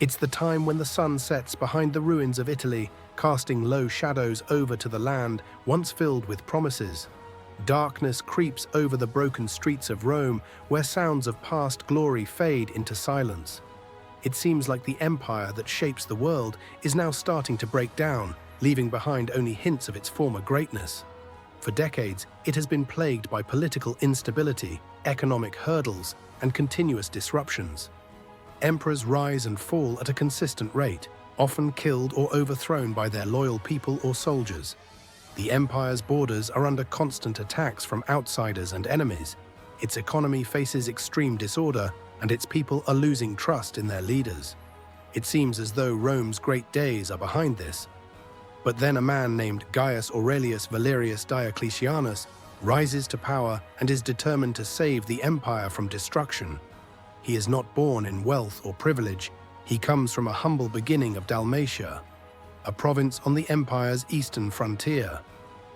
It's the time when the sun sets behind the ruins of Italy, casting low shadows over to the land once filled with promises. Darkness creeps over the broken streets of Rome, where sounds of past glory fade into silence. It seems like the empire that shapes the world is now starting to break down, leaving behind only hints of its former greatness. For decades, it has been plagued by political instability, economic hurdles, and continuous disruptions. Emperors rise and fall at a consistent rate, often killed or overthrown by their loyal people or soldiers. The empire's borders are under constant attacks from outsiders and enemies. Its economy faces extreme disorder, and its people are losing trust in their leaders. It seems as though Rome's great days are behind this. But then a man named Gaius Aurelius Valerius Diocletianus rises to power and is determined to save the empire from destruction. He is not born in wealth or privilege. He comes from a humble beginning of Dalmatia, a province on the empire's eastern frontier.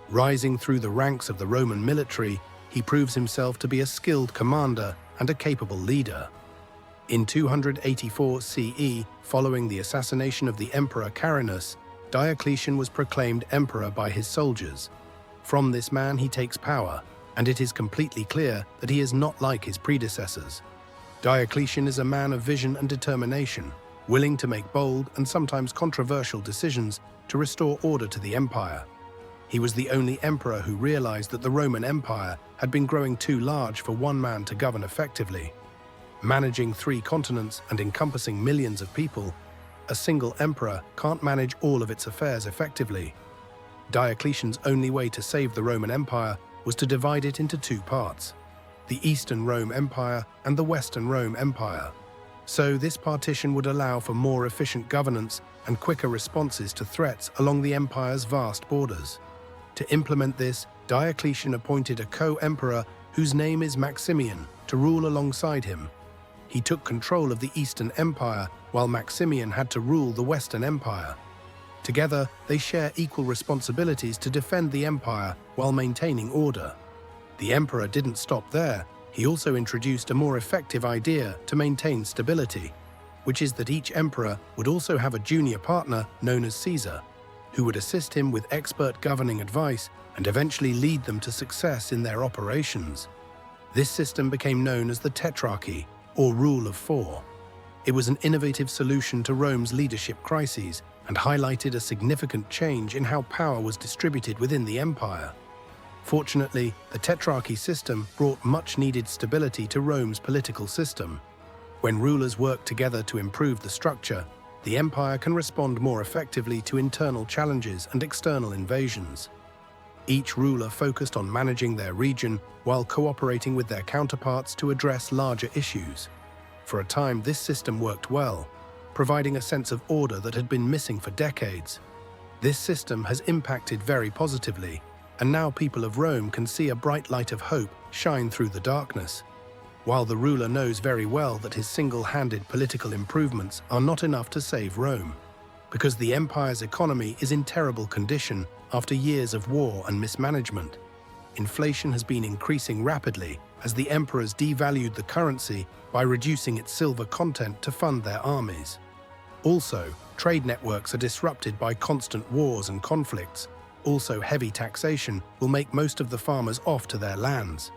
Rising through the ranks of the Roman military, he proves himself to be a skilled commander and a capable leader. In 284 CE, following the assassination of the Emperor Carinus, Diocletian was proclaimed emperor by his soldiers. From this man he takes power, and it is completely clear that he is not like his predecessors. Diocletian is a man of vision and determination, willing to make bold and sometimes controversial decisions to restore order to the empire. He was the only emperor who realized that the Roman Empire had been growing too large for one man to govern effectively. Managing 3 continents and encompassing millions of people, a single emperor can't manage all of its affairs effectively. Diocletian's only way to save the Roman Empire was to divide it into 2 parts: the Eastern Rome Empire and the Western Rome Empire. So this partition would allow for more efficient governance and quicker responses to threats along the empire's vast borders. To implement this, Diocletian appointed a co-emperor whose name is Maximian to rule alongside him. He took control of the Eastern Empire while Maximian had to rule the Western Empire. Together, they share equal responsibilities to defend the empire while maintaining order. The emperor didn't stop there. He also introduced a more effective idea to maintain stability, which is that each emperor would also have a junior partner known as Caesar, who would assist him with expert governing advice and eventually lead them to success in their operations. This system became known as the Tetrarchy, or Rule of 4. It was an innovative solution to Rome's leadership crises and highlighted a significant change in how power was distributed within the empire. Fortunately, the Tetrarchy system brought much-needed stability to Rome's political system. When rulers work together to improve the structure, the empire can respond more effectively to internal challenges and external invasions. Each ruler focused on managing their region while cooperating with their counterparts to address larger issues. For a time, this system worked well, providing a sense of order that had been missing for decades. This system has impacted very positively, and now people of Rome can see a bright light of hope shine through the darkness. While the ruler knows very well that his single-handed political improvements are not enough to save Rome, because the empire's economy is in terrible condition after years of war and mismanagement. Inflation has been increasing rapidly as the emperors devalued the currency by reducing its silver content to fund their armies. Also, trade networks are disrupted by constant wars and conflicts. Also, heavy taxation will make most of the farmers off to their lands.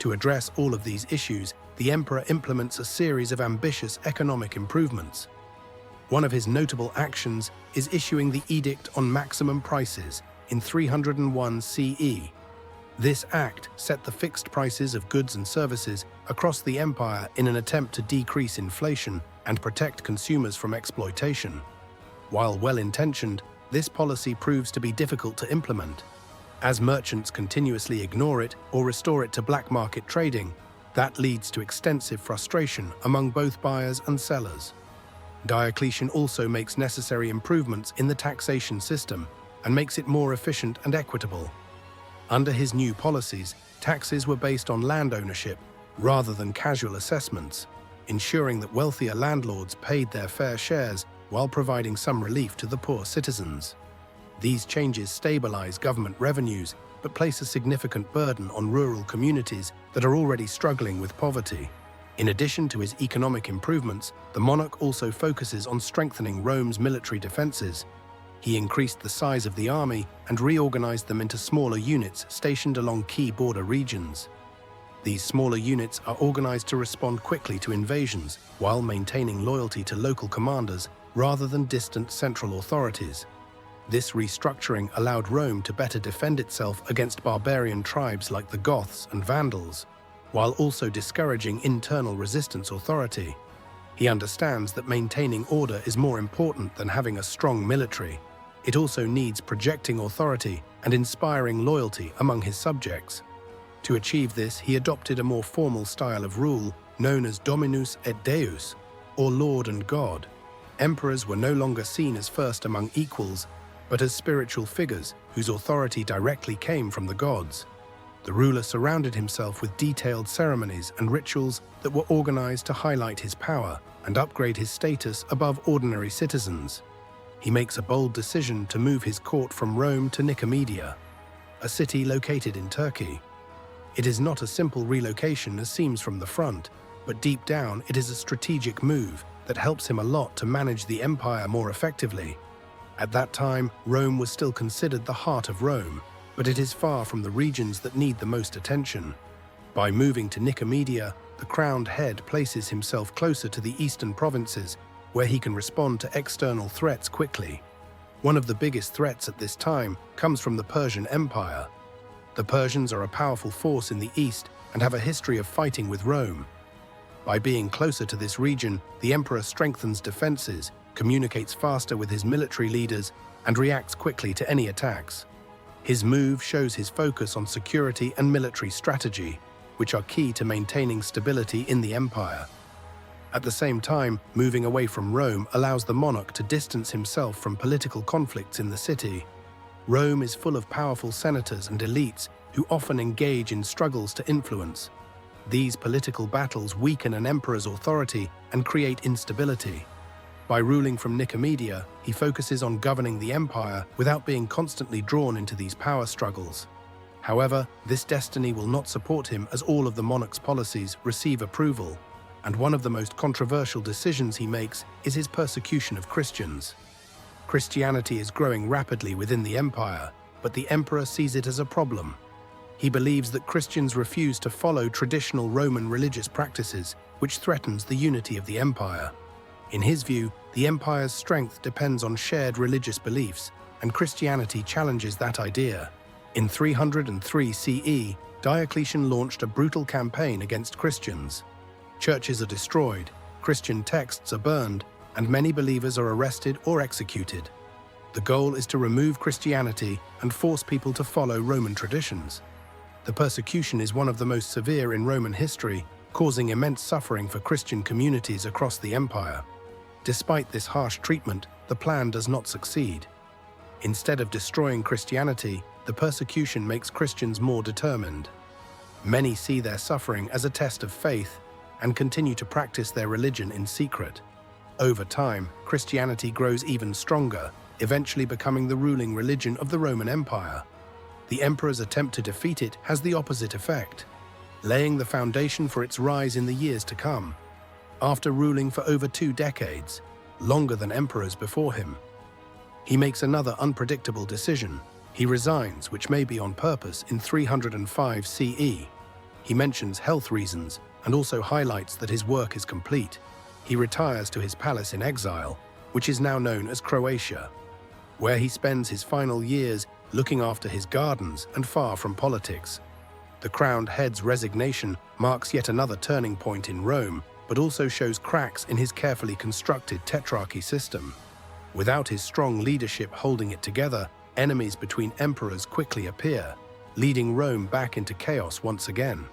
To address all of these issues, the emperor implements a series of ambitious economic improvements. One of his notable actions is issuing the Edict on Maximum Prices in 301 CE. This act set the fixed prices of goods and services across the empire in an attempt to decrease inflation and protect consumers from exploitation. While well-intentioned, this policy proves to be difficult to implement. As merchants continuously ignore it or restore it to black market trading, that leads to extensive frustration among both buyers and sellers. Diocletian also makes necessary improvements in the taxation system and makes it more efficient and equitable. Under his new policies, taxes were based on land ownership rather than casual assessments, ensuring that wealthier landlords paid their fair shares while providing some relief to the poor citizens. These changes stabilize government revenues but place a significant burden on rural communities that are already struggling with poverty. In addition to his economic improvements, the monarch also focuses on strengthening Rome's military defenses. He increased the size of the army and reorganized them into smaller units stationed along key border regions. These smaller units are organized to respond quickly to invasions while maintaining loyalty to local commanders rather than distant central authorities. This restructuring allowed Rome to better defend itself against barbarian tribes like the Goths and Vandals, while also discouraging internal resistance authority. He understands that maintaining order is more important than having a strong military. It also needs projecting authority and inspiring loyalty among his subjects. To achieve this, he adopted a more formal style of rule known as Dominus et Deus, or Lord and God. Emperors were no longer seen as first among equals, but as spiritual figures whose authority directly came from the gods. The ruler surrounded himself with detailed ceremonies and rituals that were organized to highlight his power and upgrade his status above ordinary citizens. He makes a bold decision to move his court from Rome to Nicomedia, a city located in Turkey. It is not a simple relocation as seems from the front, but deep down it is a strategic move that helps him a lot to manage the empire more effectively. At that time, Rome was still considered the heart of Rome, but it is far from the regions that need the most attention. By moving to Nicomedia, the crowned head places himself closer to the eastern provinces, where he can respond to external threats quickly. One of the biggest threats at this time comes from the Persian Empire. The Persians are a powerful force in the east and have a history of fighting with Rome. By being closer to this region, the emperor strengthens defenses, communicates faster with his military leaders, and reacts quickly to any attacks. His move shows his focus on security and military strategy, which are key to maintaining stability in the empire. At the same time, moving away from Rome allows the monarch to distance himself from political conflicts in the city. Rome is full of powerful senators and elites who often engage in struggles to influence. These political battles weaken an emperor's authority and create instability. By ruling from Nicomedia, he focuses on governing the empire without being constantly drawn into these power struggles. However, this destiny will not support him as all of the monarch's policies receive approval, and one of the most controversial decisions he makes is his persecution of Christians. Christianity is growing rapidly within the empire, but the emperor sees it as a problem. He believes that Christians refuse to follow traditional Roman religious practices, which threatens the unity of the empire. In his view, the empire's strength depends on shared religious beliefs, and Christianity challenges that idea. In 303 CE, Diocletian launched a brutal campaign against Christians. Churches are destroyed, Christian texts are burned, and many believers are arrested or executed. The goal is to remove Christianity and force people to follow Roman traditions. The persecution is one of the most severe in Roman history, causing immense suffering for Christian communities across the empire. Despite this harsh treatment, the plan does not succeed. Instead of destroying Christianity, the persecution makes Christians more determined. Many see their suffering as a test of faith and continue to practice their religion in secret. Over time, Christianity grows even stronger, eventually becoming the ruling religion of the Roman Empire. The emperor's attempt to defeat it has the opposite effect, laying the foundation for its rise in the years to come. After ruling for over 2 decades, longer than emperors before him, he makes another unpredictable decision. He resigns, which may be on purpose, in 305 CE. He mentions health reasons and also highlights that his work is complete. He retires to his palace in exile, which is now known as Croatia, where he spends his final years looking after his gardens and far from politics. The crowned head's resignation marks yet another turning point in Rome, but also shows cracks in his carefully constructed Tetrarchy System. Without his strong leadership holding it together, enemies between emperors quickly appear, leading Rome back into chaos once again.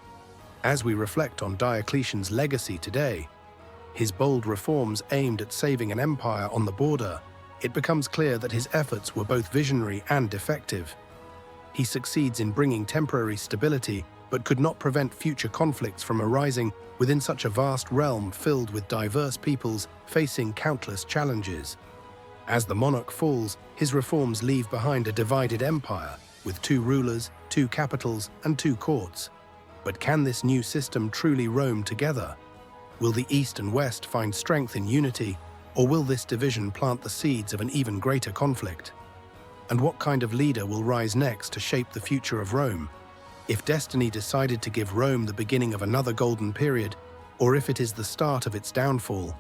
As we reflect on Diocletian's legacy today, his bold reforms aimed at saving an empire on the border, it becomes clear that his efforts were both visionary and effective. He succeeds in bringing temporary stability, but could not prevent future conflicts from arising within such a vast realm filled with diverse peoples facing countless challenges. As the monarch falls, his reforms leave behind a divided empire, with 2 rulers, 2 capitals, and 2 courts. But can this new system truly roam together? Will the East and West find strength in unity, or will this division plant the seeds of an even greater conflict? And what kind of leader will rise next to shape the future of Rome? If destiny decided to give Rome the beginning of another golden period, or if it is the start of its downfall,